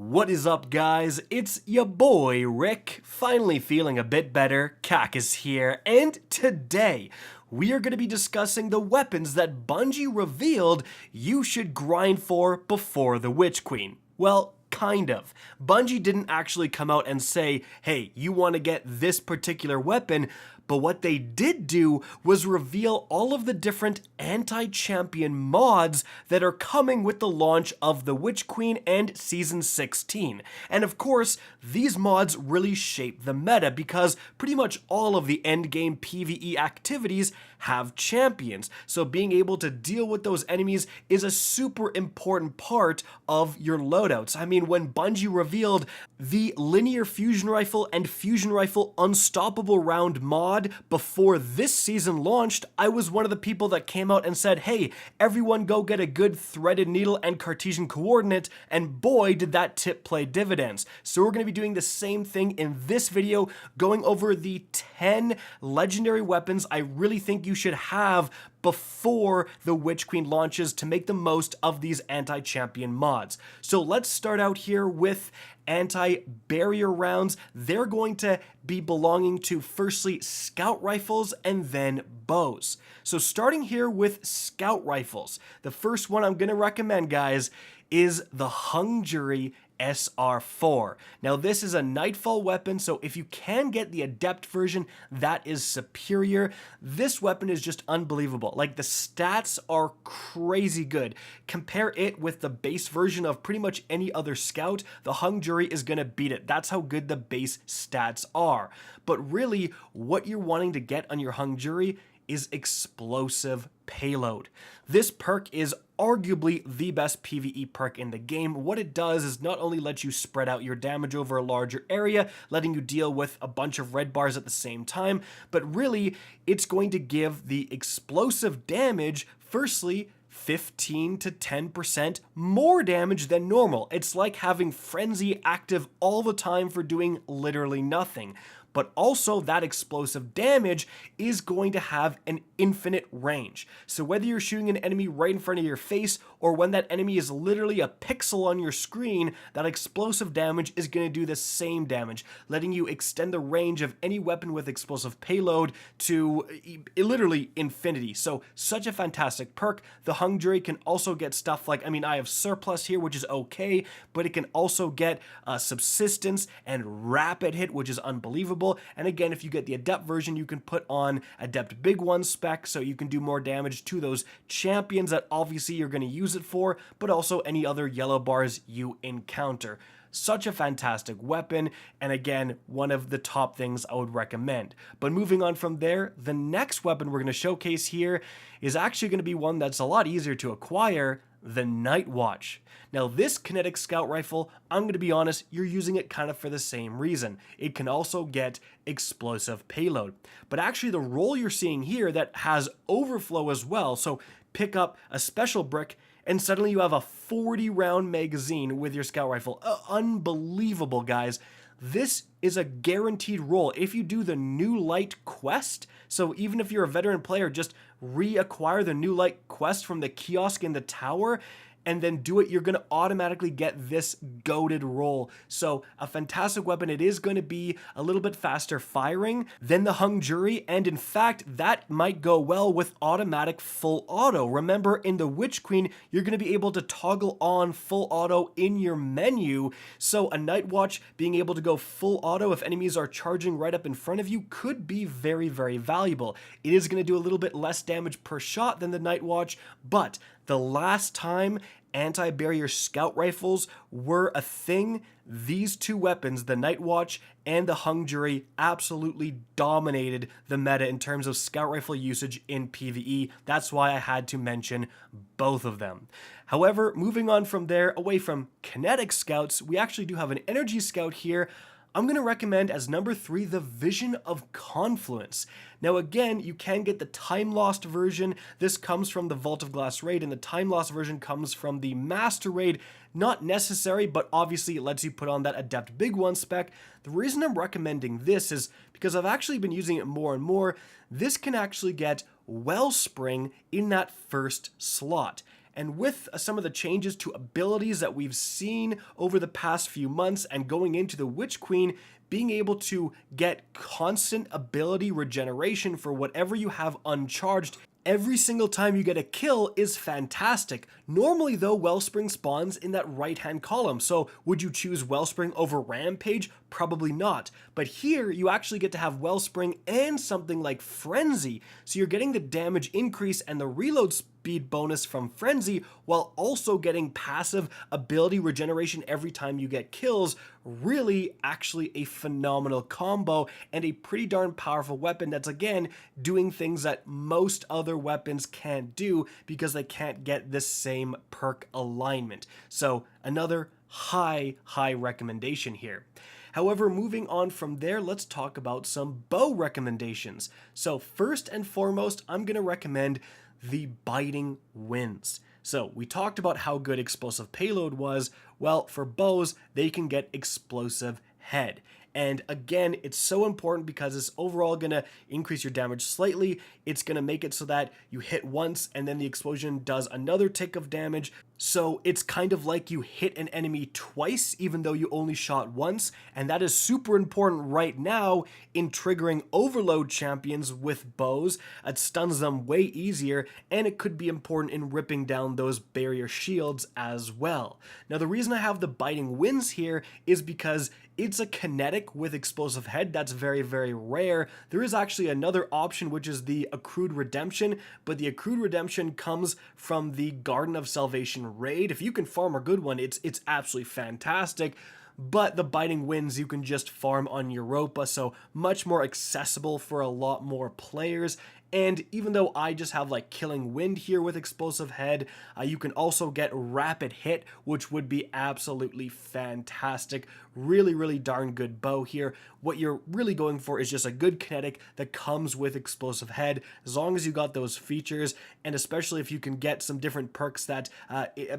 What is up, guys? It's your boy Rick, finally feeling a bit better. Kak is here, and today we are going to be discussing the weapons that Bungie revealed you should grind for before the Witch Queen. Well, kind of. Bungie didn't actually come out and say, hey, you want to get this particular weapon, but what they did do was reveal all of the different anti-champion mods that are coming with the launch of the Witch Queen and Season 16. And of course, these mods really shape the meta because pretty much all of the endgame PvE activities have champions. So being able to deal with those enemies is a super important part of your loadouts. I mean, when Bungie revealed the linear fusion rifle and fusion rifle unstoppable round mod before this season launched, I was one of the people that came out and said, hey, everyone go get a good threaded needle and Cartesian coordinate, and boy did that tip play dividends. So we're going to be doing the same thing in this video, going over the 10 legendary weapons I really think you should have before the Witch Queen launches to make the most of these anti-champion mods. So let's start out here with anti-barrier rounds. They're going to be belonging to firstly scout rifles and then bows. So starting here with scout rifles, the first one I'm going to recommend, guys, is the Hung Jury SR4. Now this is a Nightfall weapon, so if you can get the ADEPT version, that is superior. This weapon is just unbelievable. Like, the stats are crazy good. Compare it with the base version of pretty much any other scout, the Hung Jury is gonna beat it. That's how good the base stats are. But really, what you're wanting to get on your Hung Jury is explosive payload. This perk is arguably the best PvE perk in the game. What it does is not only let you spread out your damage over a larger area, letting you deal with a bunch of red bars at the same time, but really it's going to give the explosive damage, firstly, 15 to 10% more damage than normal. It's like having Frenzy active all the time for doing literally nothing. But also that explosive damage is going to have an infinite range. So whether you're shooting an enemy right in front of your face or when that enemy is literally a pixel on your screen, that explosive damage is going to do the same damage, letting you extend the range of any weapon with explosive payload to literally infinity. So such a fantastic perk. The Hung Jury can also get stuff like, I mean, I have Surplus here, which is okay, but it can also get Subsistence and Rapid Hit, which is unbelievable. And again, if you get the ADEPT version, you can put on ADEPT Big One spec, so you can do more damage to those champions that obviously you're going to use it for, but also any other yellow bars you encounter. Such a fantastic weapon, and again, one of the top things I would recommend. But moving on from there, the next weapon we're going to showcase here is actually going to be one that's a lot easier to acquire, the Night Watch. Now this kinetic scout rifle, I'm going to be honest, you're using it kind of for the same reason. It can also get explosive payload. But actually the roll you're seeing here that has overflow as well, so pick up a special brick and suddenly you have a 40 round magazine with your scout rifle. Unbelievable, guys. This is a guaranteed roll. If you do the New Light quest, so even if you're a veteran player, just reacquire the New Light quest from the kiosk in the tower and then do it, you're going to automatically get this goated roll. So a fantastic weapon. It is going to be a little bit faster firing than the Hung Jury, and in fact that might go well with automatic full auto. Remember, in the Witch Queen you're going to be able to toggle on full auto in your menu, so a Night Watch being able to go full auto if enemies are charging right up in front of you could be very, very valuable. It is going to do a little bit less damage per shot than the Night Watch, but the last time anti-barrier scout rifles were a thing, these two weapons, the Night Watch and the Hung Jury, absolutely dominated the meta in terms of scout rifle usage in PvE. That's why I had to mention both of them. However, moving on from there, away from kinetic scouts, we actually do have an energy scout here. I'm going to recommend as number 3 the Vision of Confluence. Now again, you can get the TIMELOST version. This comes from the Vault of Glass raid, and the TIMELOST version comes from the Master raid. Not necessary, but obviously it lets you put on that ADEPT Big One spec. The reason I'm recommending this is because I've actually been using it more and more. This can actually get Wellspring in that first slot. And with some of the changes to abilities that we've seen over the past few months and going into the Witch Queen, being able to get constant ability regeneration for whatever you have uncharged every single time you get a kill is fantastic. Normally though, Wellspring spawns in that right hand column, so would you choose Wellspring over Rampage? Probably not. But here you actually get to have Wellspring and something like Frenzy, so you're getting the damage increase and the reload speed bonus from Frenzy while also getting passive ability regeneration every time you get kills. Really actually a phenomenal combo and a pretty darn powerful weapon that's again doing things that most other weapons can't do because they can't get the same perk alignment. So another high recommendation here. However, moving on from there, let's talk about some bow recommendations. So first and foremost, I'm going to recommend the Biting Winds. So we talked about how good explosive payload was. Well, for bows, they can get explosive head. And again, it's so important because it's overall going to increase your damage slightly. It's going to make it so that you hit once and then the explosion does another tick of damage. So it's kind of like you hit an enemy twice even though you only shot once. And that is super important right now in triggering overload champions with bows. It stuns them way easier, and it could be important in ripping down those barrier shields as well. Now the reason I have the Biting Winds here is because it's a kinetic with explosive head. That's very rare. There is actually another option, which is the Accrued Redemption, but the Accrued Redemption comes from the Garden of Salvation raid. If you can farm a good one, it's absolutely fantastic. But the Biting Winds you can just farm on Europa, so much more accessible for a lot more players. And even though I just have like Killing Wind here with explosive head, you can also get Rapid Hit, which would be absolutely fantastic. Really darn good bow here. What you're really going for is just a good kinetic that comes with explosive head, as long as you got those features, and especially if you can get some different perks that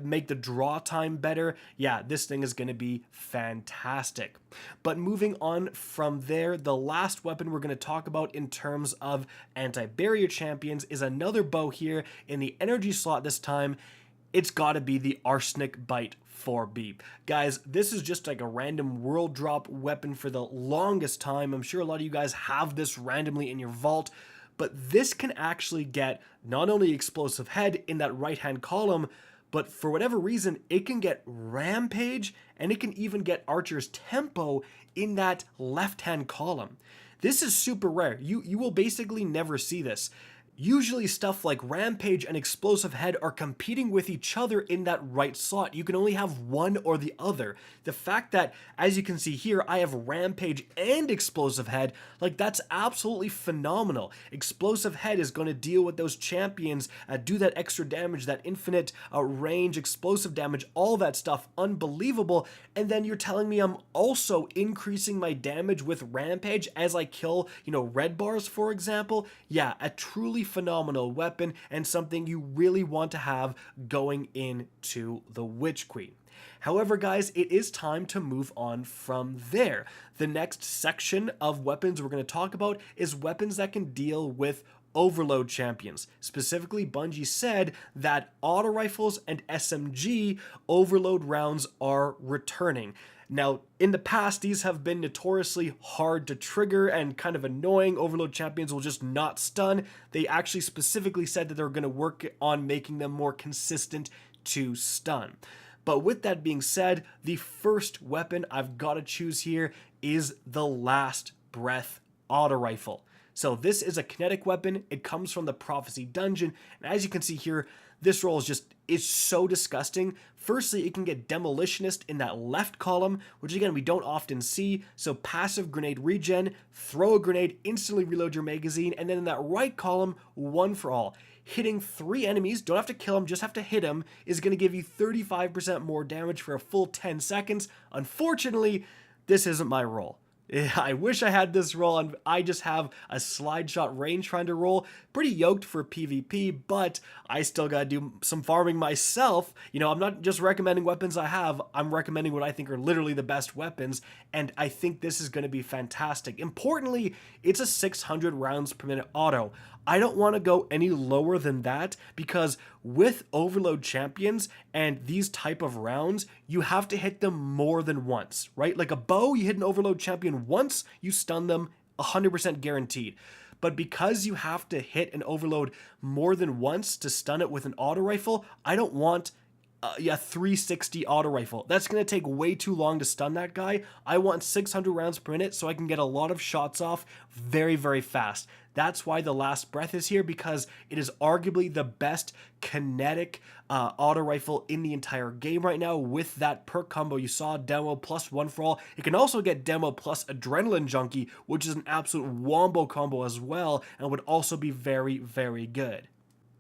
make the draw time better. Yeah, this thing is going to be fantastic. But moving on from there, the last weapon we're going to talk about in terms of anti-barrier champions is another bow here in the energy slot this time. It's got to be the Arsenic Bite 4B. Guys, this is just like a random world drop weapon for the longest time. I'm sure a lot of you guys have this randomly in your vault, but this can actually get not only explosive head in that right hand column, but for whatever reason, it can get Rampage, and it can even get Archer's Tempo in that left-hand column. This is super rare. You will basically never see this. Usually stuff like Rampage and Explosive Head are competing with each other in that right slot. You can only have one or the other. The fact that, as you can see here, I have Rampage and Explosive Head, like that's absolutely phenomenal. Explosive Head is going to deal with those champions, do that extra damage, that infinite range, explosive damage, all that stuff, unbelievable. And then you're telling me I'm also increasing my damage with Rampage as I kill, red bars, for example. Yeah, a truly phenomenal weapon and something you really want to have going into the Witch Queen. However, guys, it is time to move on from there. The next section of weapons we're going to talk about is weapons that can deal with overload champions. Specifically, Bungie said that auto rifles and SMG overload rounds are returning. Now, in the past, these have been notoriously hard to trigger and kind of annoying. Overload champions will just not stun. They actually specifically said that they're going to work on making them more consistent to stun. But with that being said, the first weapon I've got to choose here is the Last Breath auto rifle. So this is a kinetic weapon. It comes from the Prophecy Dungeon, and as you can see here, this roll is so disgusting. Firstly, it can get Demolitionist in that left column, which again, we don't often see. So passive grenade regen, throw a grenade, instantly reload your magazine, and then in that right column, one for all. Hitting 3 enemies, don't have to kill them, just have to hit them, is going to give you 35% more damage for a full 10 seconds. Unfortunately, this isn't my roll. I wish I had this roll, and I just have a slide shot rangefinder roll. Pretty yoked for PvP, but I still gotta do some farming myself. I'm not just recommending weapons I have, I'm recommending what I think are literally the best weapons, and I think this is gonna be fantastic. Importantly, it's a 600 rounds per minute auto. I don't want to go any lower than that because with overload champions and these type of rounds, you have to hit them more than once, right? Like a bow, you hit an overload champion once, you stun them 100% guaranteed. But because you have to hit an overload more than once to stun it with an auto rifle, I don't want a 360 auto rifle. That's going to take way too long to stun that guy. I want 600 rounds per minute so I can get a lot of shots off very, very fast. That's why the Last Breath is here, because it is arguably the best kinetic auto rifle in the entire game right now with that perk combo you saw, Demo plus One for All. It can also get Demo plus Adrenaline Junkie, which is an absolute wombo combo as well, and would also be very, very good.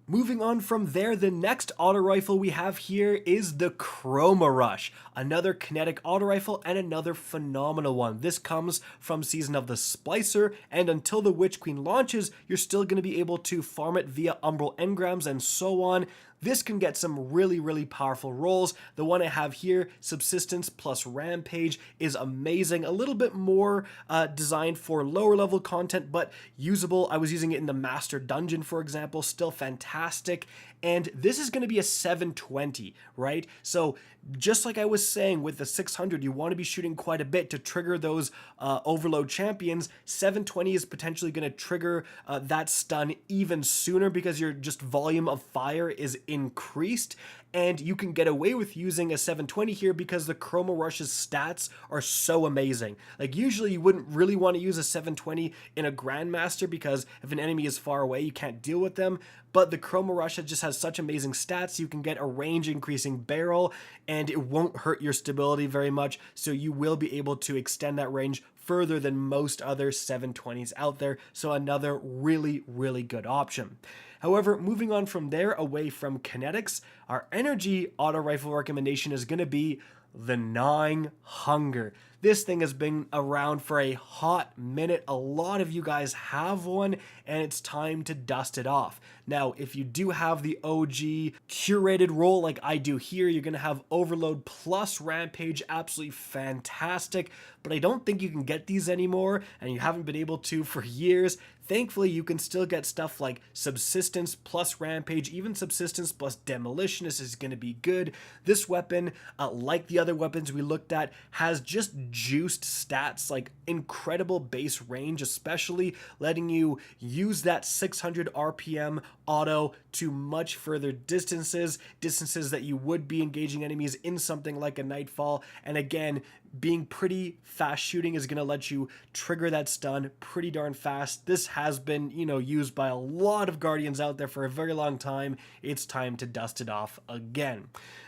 Moving on from there, the next auto rifle we have here is the CHROMA Rush, another kinetic auto rifle and another phenomenal one. This comes from Season of the Splicer, and until the Witch Queen launches, you're still going to be able to farm it via Umbral Engrams and so on. This can get some really, really powerful rolls. The one I have here, Subsistence plus Rampage, is amazing. A little bit more designed for lower level content, but usable. I was using it in the Master Dungeon, for example, still fantastic. And this is going to be a 720, right? So just like I was saying with the 600, you want to be shooting quite a bit to trigger those overload champions. 720 is potentially going to trigger that stun even sooner because your just volume of fire is increased. And you can get away with using a 720 here because the CHROMA Rush's stats are so amazing. Like usually you wouldn't really want to use a 720 in a Grandmaster because if an enemy is far away, you can't deal with them. But the CHROMA Rush just has such amazing stats. You can get a range increasing barrel and it won't hurt your stability very much. So you will be able to extend that range further than most other 720s out there. So another really, really good option. However, moving on from there, away from kinetics, our energy auto rifle recommendation is going to be the Gnawing Hunger. This thing has been around for a hot minute. A lot of you guys have one, and it's time to dust it off. Now, if you do have the OG curated roll like I do here, you're going to have Overload plus Rampage, absolutely fantastic, but I don't think you can get these anymore, and you haven't been able to for years. Thankfully, you can still get stuff like Subsistence plus Rampage, even Subsistence plus Demolitionist is going to be good. This weapon, like the other weapons we looked at, has just juiced stats, like incredible base range, especially letting you use that 600 RPM auto to much further distances that you would be engaging enemies in something like a Nightfall. And again, being pretty fast shooting is going to let you trigger that stun pretty darn fast. This has been, used by a lot of Guardians out there for a very long time. It's time to dust it off again.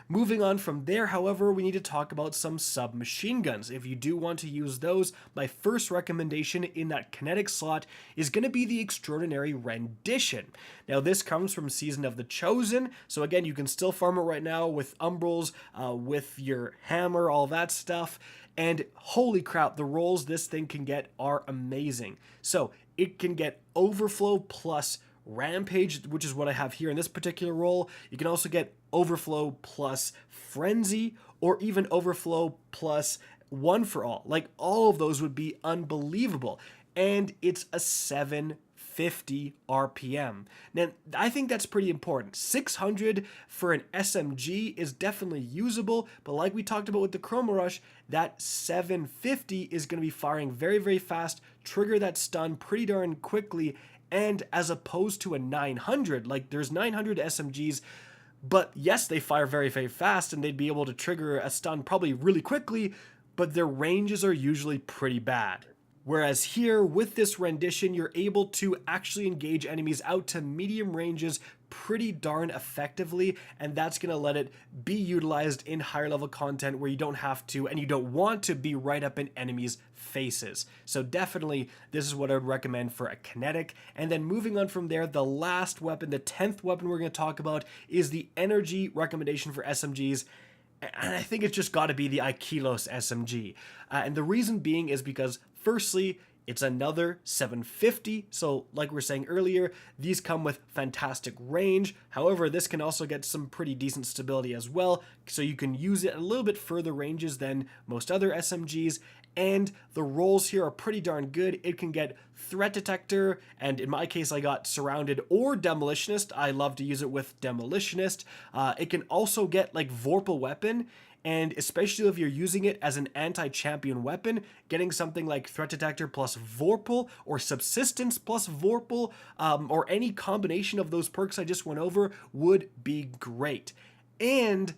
Moving on from there, however, we need to talk about some submachine guns. If you do want to use those, my first recommendation in that kinetic slot is going to be the Extraordinary Rendition. Now, this comes from Season of the Chosen, so again, you can still farm it right now with Umbrals, with your hammer, all that stuff. And holy crap, the rolls this thing can get are amazing. So it can get Overflow plus Rampage, which is what I have here in this particular roll. You can also get Overflow plus Frenzy, or even Overflow plus One for All. Like, all of those would be unbelievable. And it's a 750 RPM. Now, I think that's pretty important. 600 for an SMG is definitely usable, but like we talked about with the CHROMA Rush, that 750 is going to be firing very, very fast, trigger that stun pretty darn quickly, and as opposed to a 900, like there's 900 SMGs, but yes, they fire very, very fast, and they'd be able to trigger a stun probably really quickly, but their ranges are usually pretty bad. Whereas here, with this rendition, you're able to actually engage enemies out to medium ranges pretty darn effectively, and that's going to let it be utilized in higher level content where you don't have to and you don't want to be right up in enemies' faces. So definitely, this is what I would recommend for a kinetic. And then moving on from there, the last weapon, the 10th weapon we're going to talk about is the energy recommendation for SMGs. And I think it's just got to be the Aikilos SMG. And the reason being is because, firstly, it's another 750. So like we were saying earlier, these come with fantastic range. However, this can also get some pretty decent stability as well. So you can use it a little bit further ranges than most other SMGs. and the rolls here are pretty darn good. It can get Threat Detector, and in my case I got Surrounded or Demolitionist. I love to use it with Demolitionist. It can also get like Vorpal Weapon, and especially if you're using it as an anti-champion weapon, getting something like Threat Detector plus Vorpal or Subsistence plus Vorpal, or any combination of those perks I just went over would be great. And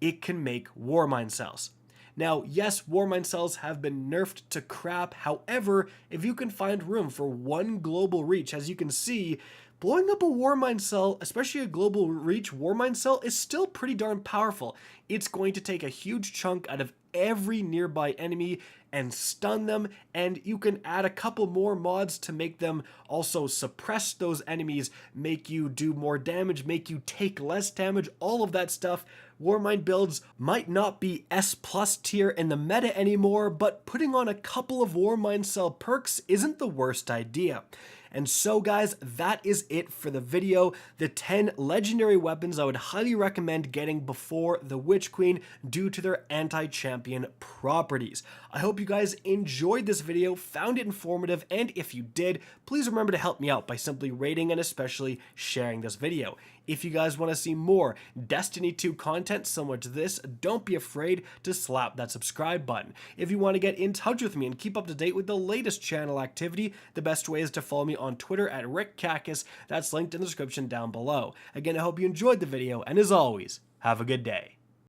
it can make Warmind cells. Now, yes, Warmind cells have been nerfed to crap. However, if you can find room for one global reach, as you can see, blowing up a Warmind cell, especially a global reach Warmind cell, is still pretty darn powerful. It's going to take a huge chunk out of every nearby enemy and stun them, and you can add a couple more mods to make them also suppress those enemies, make you do more damage, make you take less damage, all of that stuff. Warmind builds might not be S+ tier in the meta anymore, but putting on a couple of Warmind cell perks isn't the worst idea. And so guys, that is it for the video. The 10 legendary weapons I would highly recommend getting before the Witch Queen due to their anti-champion properties. I hope you guys enjoyed this video, found it informative, and if you did, please remember to help me out by simply rating and especially sharing this video. If you guys want to see more Destiny 2 content similar to this, don't be afraid to slap that subscribe button. If you want to get in touch with me and keep up to date with the latest channel activity, the best way is to follow me on Twitter at RickCacus. That's linked in the description down below. Again, I hope you enjoyed the video, and as always, have a good day.